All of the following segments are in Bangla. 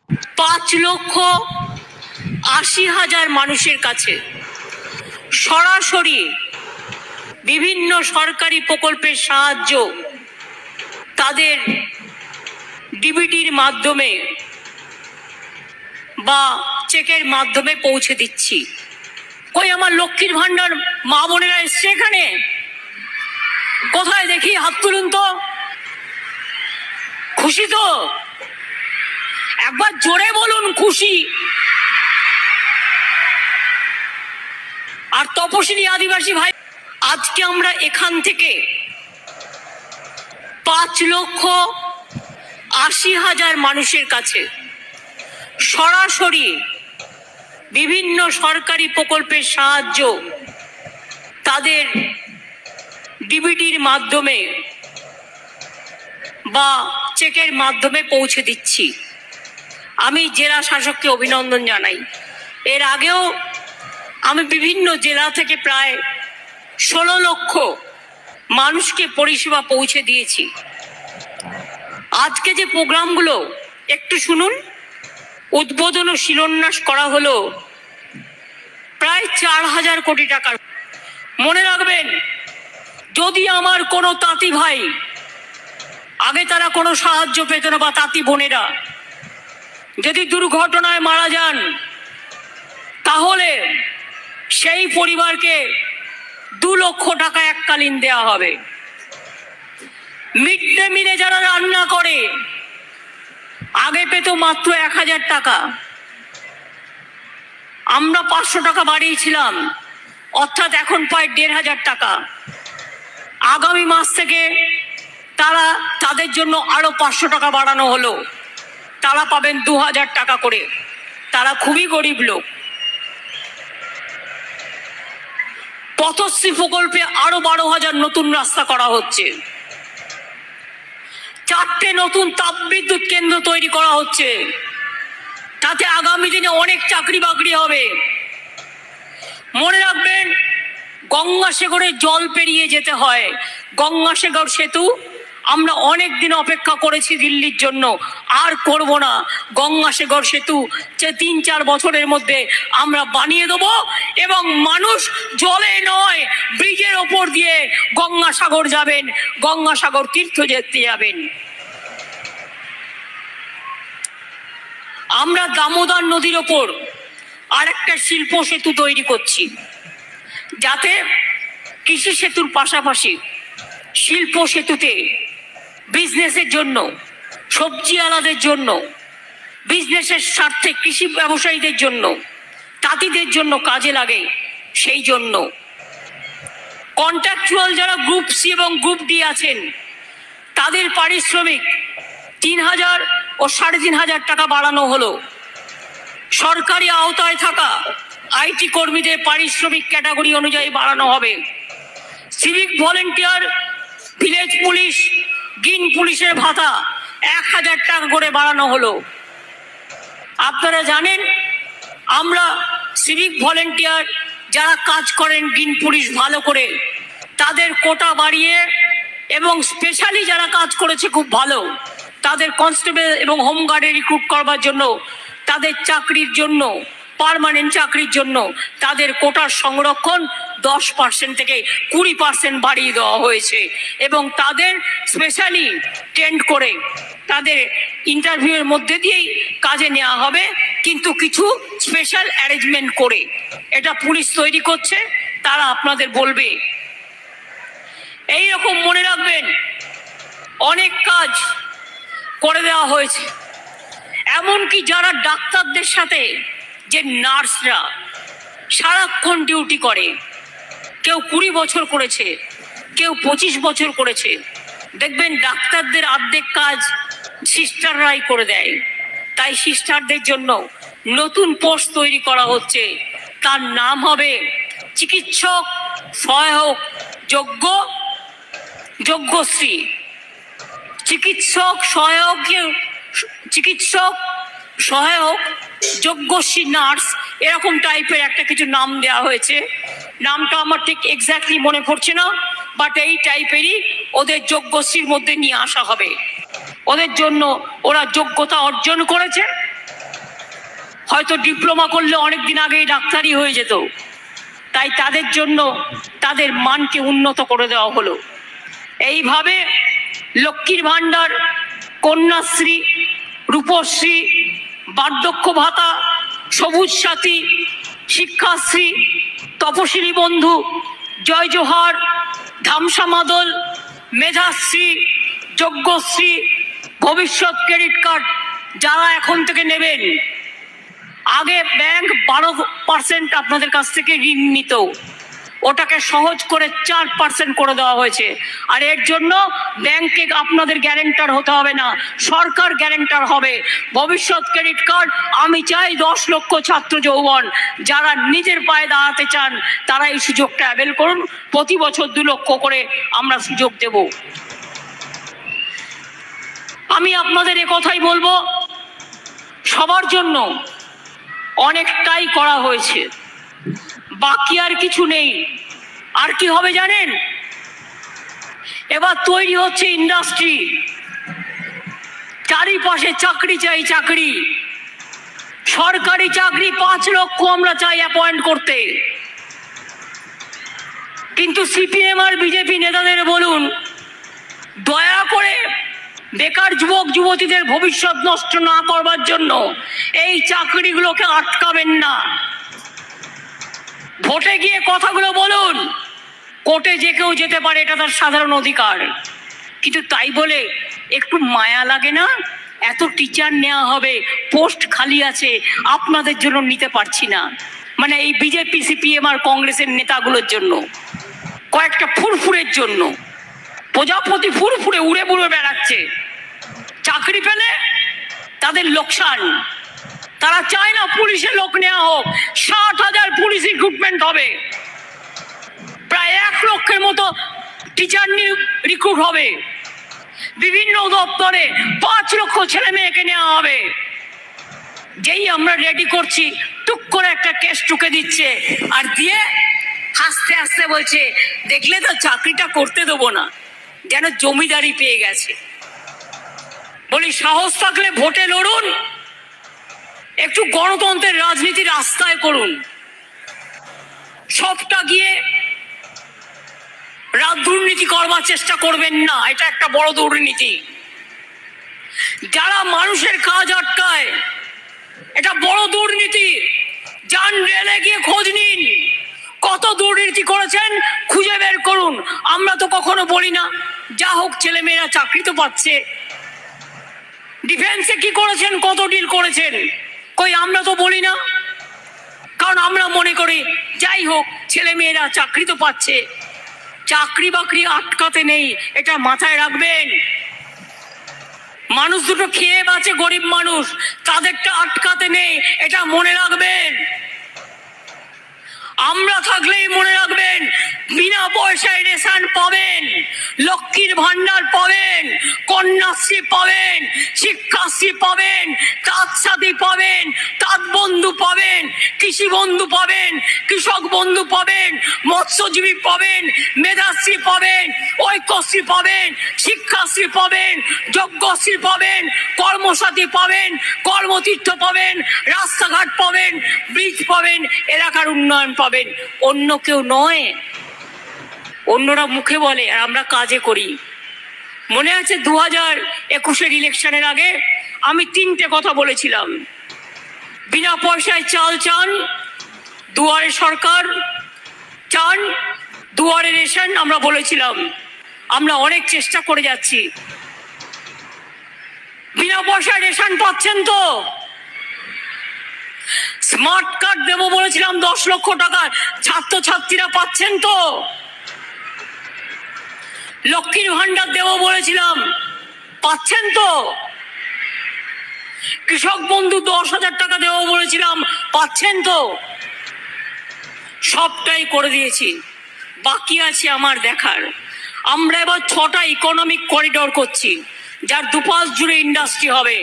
5,80,000 মানুষের কাছে সরাসরি বিভিন্ন সরকারি প্রকল্পের সাহায্য তাদের ডিবিটির মাধ্যমে বা চেকের মাধ্যমে পৌঁছে দিচ্ছি। কই আমার লক্ষ্মীর ভান্ডার মা বোনেরা এসছে এখানে? কোথায় দেখি, হাত তুলুন তো। খুশি তো? একবার জোরে বলুন খুশি। আর তপশিলি আদিবাসী ভাই, আজকে আমরা এখান থেকে 5,80,000 মানুষের কাছে সরাসরি বিভিন্ন সরকারি প্রকল্পের সাহায্য তাদের ডিবিটির মাধ্যমে বা চেকের মাধ্যমে পৌঁছে দিচ্ছি। আমি জেলা শাসককে অভিনন্দন জানাই। এর আগেও আমি বিভিন্ন জেলা থেকে প্রায় 16 লক্ষ মানুষকে পরিষেবা পৌঁছে দিয়েছি। আজকে যে প্রোগ্রামগুলো একটু শুনুন। উদ্বোধন ও শিলান্যাস করা হলো প্রায় 4,000 কোটি টাকার। মনে রাখবেন, যদি আমার কোনো তাঁতি ভাই, আগে তারা কোনো সাহায্য পেত না, বা তাঁতি বোনেরা যদি দুর্ঘটনায় মারা যান, তাহলে সেই পরিবারকে 2 লক্ষ টাকা এককালীন দেওয়া হবে। মিড ডে মিলে যারা রান্না করে, আগে পেত মাত্র 1,000 টাকা, আমরা 500 টাকা বাড়িয়েছিলাম, অর্থাৎ এখন পায় 1,500 টাকা। আগামী মাস থেকে তাদের জন্য আরো 500 টাকা বাড়ানো হলো, তারা পাবেন 2,000 টাকা করে। তারা খুবই গরিব লোক। পথশ্রী প্রকল্পে আরো 12,000 নতুন রাস্তা করা হচ্ছে। 4টে নতুন তাপবিদ্যুৎ কেন্দ্র তৈরি করা হচ্ছে। তাতে আগামী দিনে অনেক চাকরি বাকরি হবে। মনে রাখবেন, গঙ্গাসাগরে জল পেরিয়ে যেতে হয়। গঙ্গাসাগর সেতু আমরা অনেক দিন অপেক্ষা করেছি দিল্লির জন্য, আর করব না। গঙ্গাসাগর সেতু 3-4 বছরের মধ্যে আমরা বানিয়ে দেবো, এবং মানুষ জলে নয় ব্রিজের ওপর দিয়ে গঙ্গাসাগর যাবেন, গঙ্গাসাগর তীর্থ যেতে যাবেন। আমরা দামোদর নদীর ওপর আরেকটা শিল্প সেতু তৈরি করছি, যাতে কৃষি সেতুর পাশাপাশি শিল্প সেতুতে বিজনেসের জন্য, সবজি আলাদের জন্য, বিজনেসের স্বার্থে কৃষি ব্যবসায়ীদের জন্য, তাঁতিদের জন্য কাজে লাগে। সেই জন্য কন্ট্রাকচুয়াল যারা গ্রুপ সি এবং গ্রুপ ডি আছেন, তাদের পারিশ্রমিক 3,000 ও 3,500 টাকা বাড়ানো হলো। সরকারি আওতায় থাকা আইটি কর্মীদের পারিশ্রমিক ক্যাটাগরি অনুযায়ী বাড়ানো হবে। Civic volunteer, village police, green পুলিশের ভাতা 1,000 টাকা করে বাড়ানো হলো। আপনারা জানেন, আমরা সিভিক ভলেন্টিয়ার যারা কাজ করেন, গ্রিন পুলিশ ভালো করে, তাদের কোটা বাড়িয়ে, এবং স্পেশালি যারা কাজ করেছে খুব ভালো, তাদের কনস্টেবল এবং হোমগার্ডে রিক্রুট করবার জন্য, তাদের চাকরির জন্য, পার্মানেন্ট চাকরির জন্য তাদের কোটার সংরক্ষণ 10% থেকে 20% বাড়িয়ে দেওয়া হয়েছে। এবং তাদের স্পেশালি ট্রেন্ড করে তাদের ইন্টারভিউয়ের মধ্যে দিয়েই কাজে নেওয়া হবে, কিন্তু কিছু স্পেশাল অ্যারেঞ্জমেন্ট করে। এটা পুলিশ তৈরি করছে, তারা আপনাদের বলবে। এই রকম মনে রাখবেন, অনেক কাজ করে দেওয়া হয়েছে। এমনকি যারা ডাক্তারদের সাথে, যে নার্সরা সারাক্ষণ ডিউটি করে, কেউ 20 বছর করেছে, কেউ 25 বছর করেছে, দেখবেন ডাক্তারদের অর্ধেক কাজ সিস্টাররাই করে দেয়। তাই সিস্টারদের জন্য নতুন পোস্ট তৈরি করা হচ্ছে, তার নাম হবে চিকিৎসক সহায়ক যোগ্যশ্রী। চিকিৎসক সহায়ক যোগ্যশ্রী নার্স, এরকম টাইপের একটা কিছু নাম দেওয়া হয়েছে। নামটা আমার ঠিক এক্স্যাক্টলি মনে পড়ছে না, বাট এই টাইপেরই ওদের যোগ্যশ্রীর মধ্যে নিয়ে আসা হবে। ওদের জন্য ওরা যোগ্যতা অর্জন করেছে, হয়তো ডিপ্লোমা করলে অনেকদিন আগেই ডাক্তারি হয়ে যেত। তাই তাদের জন্য তাদের মানকে উন্নত করে দেওয়া হলো। এইভাবে লক্ষ্মীর ভাণ্ডার, কন্যাশ্রী, রূপশ্রী, বার্ধক্য ভাতা, সবুজ সাথী, শিক্ষাশ্রী, তপশিলি বন্ধু, জয় জোহার, ধামসা মাদল, মেধাশ্রী, যজ্ঞশ্রী, ভবিষ্যৎ ক্রেডিট কার্ড যারা এখন থেকে নেবেন, আগে ব্যাংক 12% আপনাদের কাছ থেকে ঋণ নিত, ওটাকে সহজ করে 4% করে দেওয়া হয়েছে। আর এর জন্য ব্যাংকে আপনাদের গ্যারেন্টার হতে হবে না, সরকার গ্যারেন্টার হবে। ভবিষ্যৎ ক্রেডিট কার্ড আমি চাই 10 লক্ষ ছাত্র যৌবন যারা নিজের পায়ে দাঁড়াতে চান তারা এই সুযোগটা অ্যাভেল করুন। প্রতি বছর 2 লক্ষ করে আমরা সুযোগ দেব। আমি আপনাদের এ কথাই বলবো, সবার জন্য অনেকটাই করা হয়েছে, বাকি আর কিছু নেই। আর কি হবে জানেন? এবার তৈরি হচ্ছে ইন্ডাস্ট্রি, চারিপাশে চাকরি চাই, চাকরি, সরকারি চাকরি 5 লক্ষ আমরা চাই অ্যাপয়েন্ট করতে। কিন্তু সিপিএম আর বিজেপি নেতাদের বলুন, দয়া করে বেকার যুবক যুবতীদের ভবিষ্যৎ নষ্ট না করবার জন্য এই চাকরিগুলোকে আটকাবেন না। ভোটে গিয়ে কথাগুলো বলুন, কোর্টে যে কেউ যেতে পারে, এটা তার সাধারণ অধিকার। কিন্তু তাই বলে একটু মায়া লাগে না? এত টিচার নেওয়া হবে, পোস্ট খালি আছে, আপনাদের জন্য নিতে পারছি না। মানে এই বিজেপি, সিপিএম আর কংগ্রেসের নেতাগুলোর জন্য, কয়েকটা ফুরফুরের জন্য। প্রজাপতি ফুরফুরে উড়ে বুড়ে বেড়াচ্ছে, চাকরি পেলে তাদের লোকসান। তারা চায় না পুলিশে লোক নেওয়া হোক। 60,000 পুলিশ রিক্রুটমেন্ট হবে, প্রায় 1 লক্ষের মতো টিচার রিক্রুট হবে, বিভিন্ন দপ্তরে 5 লক্ষ ছেলে মেয়েকে নেওয়া হবে। যেই আমরা রেডি করছি, টুক করে একটা কেস টুকে দিচ্ছে, আর দিয়ে হাসতে হাসতে বলছে, দেখলে তো চাকরিটা করতে দেবো না, যেন জমিদারি পেয়ে গেছে। বলি, সাহস থাকলে ভোটে লড়ুন, একটু গণতন্ত্রের রাজনীতি রাস্তায় করুন। সবটা গিয়ে দুর্নীতি করবার চেষ্টা করবেন না, এটা একটা বড় দুর্নীতি। যারা মানুষের কাজ আটকায়, এটা বড় দুর্নীতি। যান রেলে গিয়ে খোঁজ নিন, কত দুর্নীতি করেছেন খুঁজে বের করুন। আমরা তো কখনো বলি না, যা হোক ছেলে মেয়েরা চাকরি তো পাচ্ছে। ডিফেন্সে কি করেছেন, কত ডিল করেছেন, কই আমরা তো বলি না। কারণ আমরা মনে করি যাই হোক ছেলে মেয়েরা চাকরি তো পাচ্ছে, চাকরি বাকরি আটকাতে নেই, এটা মাথায় রাখবেন। মানুষ দুটো খেয়ে বাঁচে, গরিব মানুষ, তাদেরটা আটকাতে নেই, এটা মনে রাখবেন। আমরা থাকলেই মনে রাখবেন, বিনা পয়সায় রেশন পাবেন, লক্ষ্মীর ভান্ডার পাবেন, কন্যাশ্রী পাবেন, শিক্ষাশ্রী পাবেন, তাঁত সাথী পাবেন, তাঁত বন্ধু পাবেন, কৃষি বন্ধু পাবেন, কৃষক বন্ধু পাবেন, মৎস্যজীবী পাবেন, মেধাশ্রী পাবেন, ঐক্যশ্রী পাবেন, শিক্ষাশ্রী পাবেন, যজ্ঞশ্রী পাবেন, কর্মসাথী পাবেন, কর্মতীর্থ পাবেন, রাস্তাঘাট পাবেন, ব্রিজ পাবেন, এলাকার উন্নয়ন পাবেন। অন্য কেউ নয়, অন্যরা মুখে বলে আর আমরা কাজে করি। মনে আছে 2021-এর ইলেকশনের আগে আমি 3টে কথা বলেছিলাম। বিনা পয়সায় চাল চান, দুয়ারে সরকার চান, দুয়ারে রেশন। আমরা বলেছিলাম আমরা অনেক চেষ্টা করে যাচ্ছি। বিনা পয়সায় রেশন পাচ্ছেন তো? স্মার্ট কার্ড দেবো বলেছিলাম 10 লক্ষ টাকা, ছাত্রছাত্রীরা পাচ্ছেন তো? লক্ষ্মীর ভান্ডার দেবো বলেছিলাম, পাচ্ছেন তো? কৃষক বন্ধু 10,000 টাকা দেবো বলেছিলাম, পাচ্ছেন তো? সবটাই করে দিয়েছি, বাকি আছে আমার দেখার। আমরা এবার 6টা ইকোনমিক করিডোর করছি, যার দুপাশ জুড়ে ইন্ডাস্ট্রি হবে।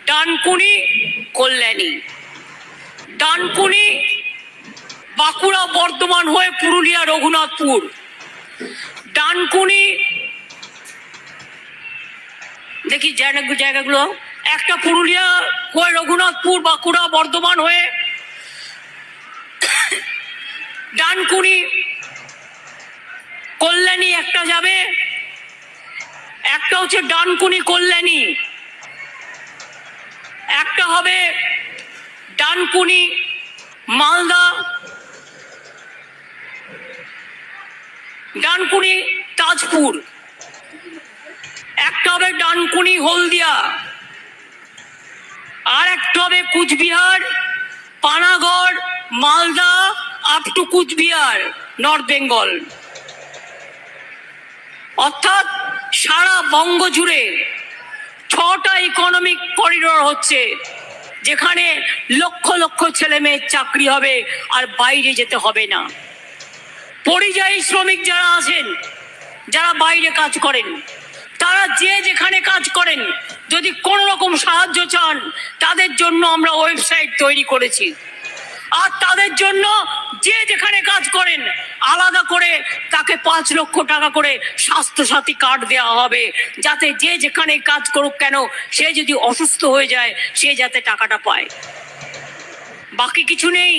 ডানকুনি, কল্যাণী, ডানকুনি বাঁকুড়া বর্ধমান হয়ে পুরুলিয়া রঘুনাথপুর, ডানকুনি দেখি জায়গাগুলো একটা পুরুলিয়া হয়ে রঘুনাথপুর, বাঁকুড়া, বর্ধমান হয়ে ডানকুনি, কল্যাণী একটা যাবে, একটা হচ্ছে ডানকুনি কল্যাণী, একটা হবে ডানকুনি মালদা, ডানকুনি তাজপুর, একটা হবে ডানকুনি হলদিয়া, আর একটা হবে Cooch Behar, Panagarh, Malda up to Cooch Behar, north Bengal. অর্থাৎ সারা বঙ্গ জুড়ে 6টা ইকোনমিক করিডোর হচ্ছে, যেখানে লক্ষ লক্ষ ছেলে মেয়ের চাকরি হবে আর বাইরে যেতে হবে না। পরিযায়ী শ্রমিক যারা আছেন, যারা বাইরে কাজ করেন, তারা যে যেখানে কাজ করেন, যদি কোনো রকম সাহায্য চান, তাদের জন্য আমরা ওয়েবসাইট তৈরি করেছি। আর তাদের জন্য যে যেখানে কাজ করেন আলাদা করে তাকে 5 লক্ষ টাকা করে স্বাস্থ্যসাথী কার্ড দেওয়া হবে, যাতে যে যেখানে কাজ করুক কেন, সে যদি অসুস্থ হয়ে যায় সে যাতে টাকাটা পায়। বাকি কিছু নেই।